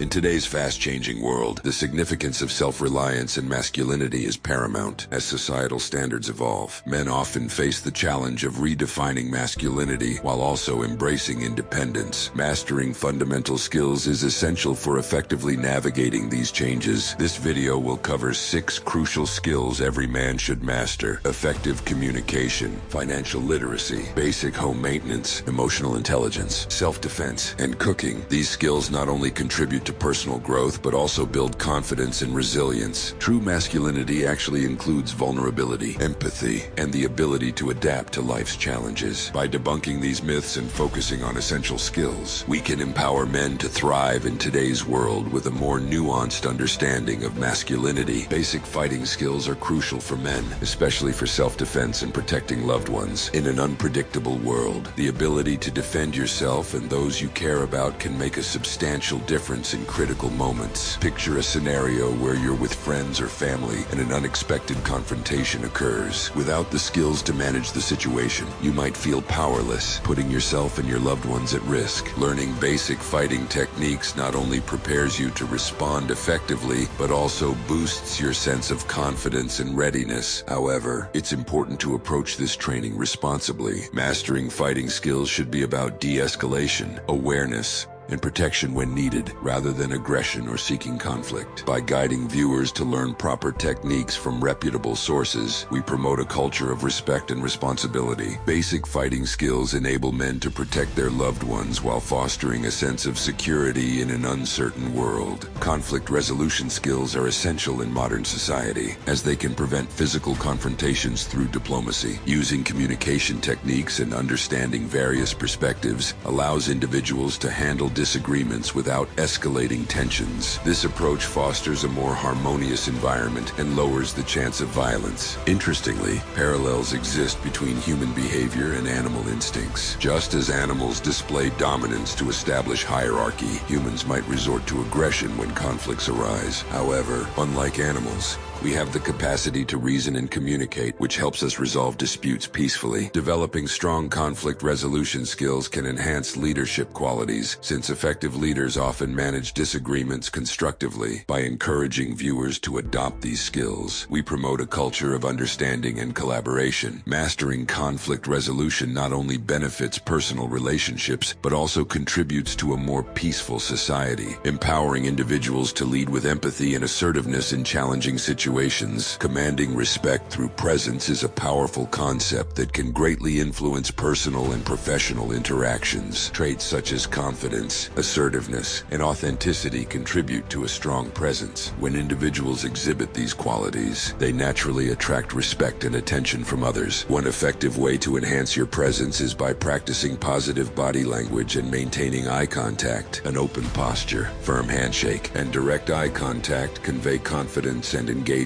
In today's fast-changing world, the significance of self-reliance and masculinity is paramount. As societal standards evolve, men often face the challenge of redefining masculinity while also embracing independence. Mastering fundamental skills is essential for effectively navigating these changes. This video will cover 6 crucial skills every man should master: effective communication, financial literacy, basic home maintenance, emotional intelligence, self-defense, and cooking. These skills not only contribute to personal growth, but also build confidence and resilience. True masculinity actually includes vulnerability, empathy, and the ability to adapt to life's challenges. By debunking these myths and focusing on essential skills, we can empower men to thrive in today's world with a more nuanced understanding of masculinity. Basic fighting skills are crucial for men, especially for self-defense and protecting loved ones. In an unpredictable world, the ability to defend yourself and those you care about can make a substantial difference in critical moments. Picture a scenario where you're with friends or family and an unexpected confrontation occurs. Without the skills to manage the situation, you might feel powerless, putting yourself and your loved ones at risk. Learning basic fighting techniques not only prepares you to respond effectively, but also boosts your sense of confidence and readiness. However, it's important to approach this training responsibly. Mastering fighting skills should be about de-escalation, awareness, and protection when needed, rather than aggression or seeking conflict. By guiding viewers to learn proper techniques from reputable sources, we promote a culture of respect and responsibility. Basic fighting skills enable men to protect their loved ones while fostering a sense of security in an uncertain world. Conflict resolution skills are essential in modern society, as they can prevent physical confrontations through diplomacy. Using communication techniques and understanding various perspectives allows individuals to handle disagreements without escalating tensions. This approach fosters a more harmonious environment and lowers the chance of violence. Interestingly, parallels exist between human behavior and animal instincts. Just as animals display dominance to establish hierarchy, humans might resort to aggression when conflicts arise. However, unlike animals, we have the capacity to reason and communicate, which helps us resolve disputes peacefully. Developing strong conflict resolution skills can enhance leadership qualities, since effective leaders often manage disagreements constructively. By encouraging viewers to adopt these skills, we promote a culture of understanding and collaboration. Mastering conflict resolution not only benefits personal relationships, but also contributes to a more peaceful society. Empowering individuals to lead with empathy and assertiveness in challenging situations. Commanding respect through presence is a powerful concept that can greatly influence personal and professional interactions. Traits such as confidence, assertiveness, and authenticity contribute to a strong presence. When individuals exhibit these qualities, they naturally attract respect and attention from others. One effective way to enhance your presence is by practicing positive body language and maintaining eye contact. An open posture, firm handshake, and direct eye contact convey confidence and engagement,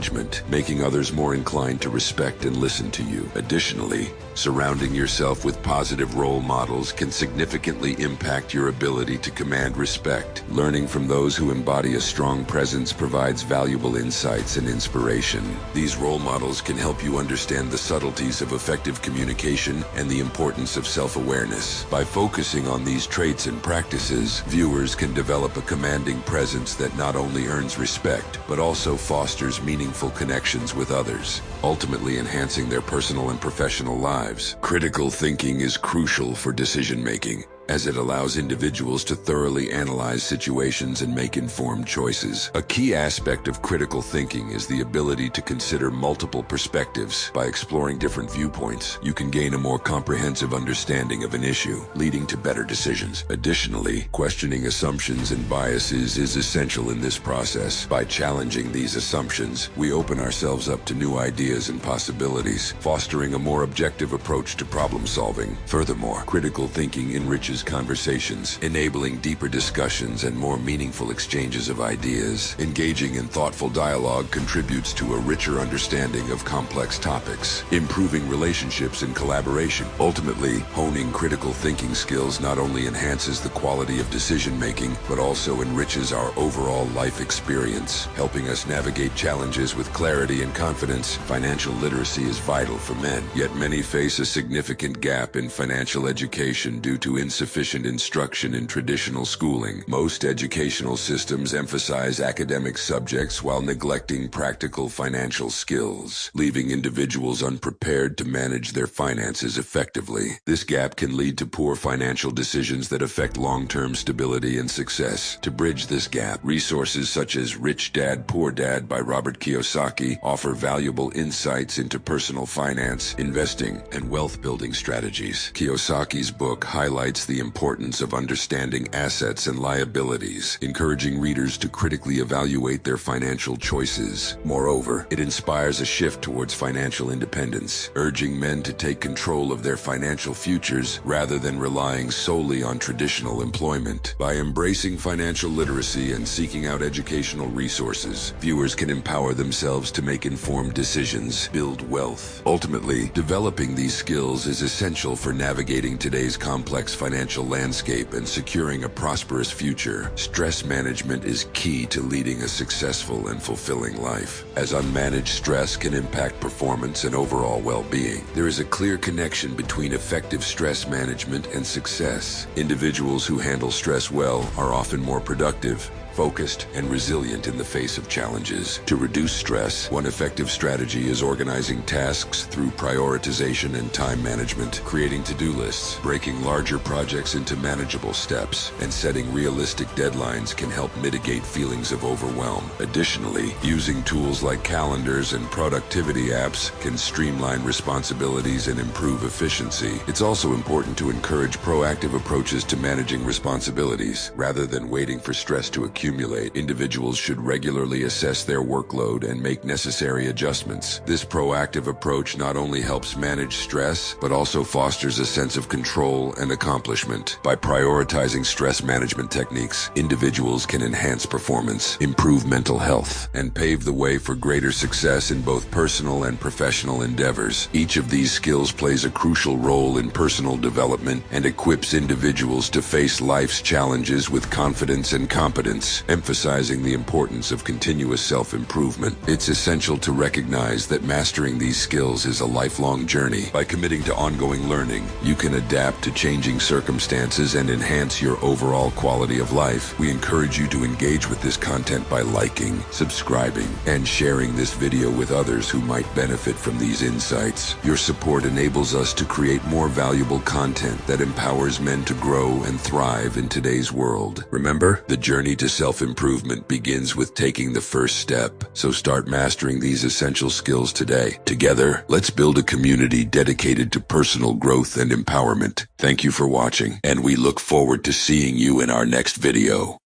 making others more inclined to respect and listen to you. Additionally, surrounding yourself with positive role models can significantly impact your ability to command respect. Learning from those who embody a strong presence provides valuable insights and inspiration. These role models can help you understand the subtleties of effective communication and the importance of self-awareness. By focusing on these traits and practices, viewers can develop a commanding presence that not only earns respect, but also fosters meaningful connections with others, ultimately enhancing their personal and professional lives. Critical thinking is crucial for decision-making, as it allows individuals to thoroughly analyze situations and make informed choices. A key aspect of critical thinking is the ability to consider multiple perspectives. By exploring different viewpoints, you can gain a more comprehensive understanding of an issue, leading to better decisions. Additionally, questioning assumptions and biases is essential in this process. By challenging these assumptions, we open ourselves up to new ideas and possibilities, fostering a more objective approach to problem solving. Furthermore, critical thinking enriches conversations, enabling deeper discussions and more meaningful exchanges of ideas. Engaging in thoughtful dialogue contributes to a richer understanding of complex topics, improving relationships and collaboration. Ultimately, honing critical thinking skills not only enhances the quality of decision-making, but also enriches our overall life experience, helping us navigate challenges with clarity and confidence. Financial literacy is vital for men, yet many face a significant gap in financial education due to insufficient insufficient instruction in traditional schooling. Most educational systems emphasize academic subjects while neglecting practical financial skills, leaving individuals unprepared to manage their finances effectively. This gap can lead to poor financial decisions that affect long-term stability and success. To bridge this gap, resources such as Rich Dad, Poor Dad by Robert Kiyosaki offer valuable insights into personal finance, investing, and wealth-building strategies. Kiyosaki's book highlights the importance of understanding assets and liabilities, encouraging readers to critically evaluate their financial choices. Moreover, it inspires a shift towards financial independence, urging men to take control of their financial futures rather than relying solely on traditional employment. By embracing financial literacy and seeking out educational resources, viewers can empower themselves to make informed decisions, build wealth. Ultimately, developing these skills is essential for navigating today's complex financial landscape and securing a prosperous future. Stress management is key to leading a successful and fulfilling life, as unmanaged stress can impact performance and overall well-being. There is a clear connection between effective stress management and success. Individuals who handle stress well are often more productive, focused, and resilient in the face of challenges. To reduce stress, one effective strategy is organizing tasks through prioritization and time management, creating to-do lists, breaking larger projects into manageable steps, and setting realistic deadlines can help mitigate feelings of overwhelm. Additionally, using tools like calendars and productivity apps can streamline responsibilities and improve efficiency. It's also important to encourage proactive approaches to managing responsibilities, rather than waiting for stress to accumulate. Individuals should regularly assess their workload and make necessary adjustments. This proactive approach not only helps manage stress, but also fosters a sense of control and accomplishment. By prioritizing stress management techniques, individuals can enhance performance, improve mental health, and pave the way for greater success in both personal and professional endeavors. Each of these skills plays a crucial role in personal development and equips individuals to face life's challenges with confidence and competence. Emphasizing the importance of continuous self-improvement, it's essential to recognize that mastering these skills is a lifelong journey. By committing to ongoing learning, you can adapt to changing circumstances and enhance your overall quality of life. We encourage you to engage with this content by liking, subscribing, and sharing this video with others who might benefit from these insights. Your support enables us to create more valuable content that empowers men to grow and thrive in today's world. Remember, the journey to self-improvement begins with taking the first step, so start mastering these essential skills today. Together, let's build a community dedicated to personal growth and empowerment. Thank you for watching, and we look forward to seeing you in our next video.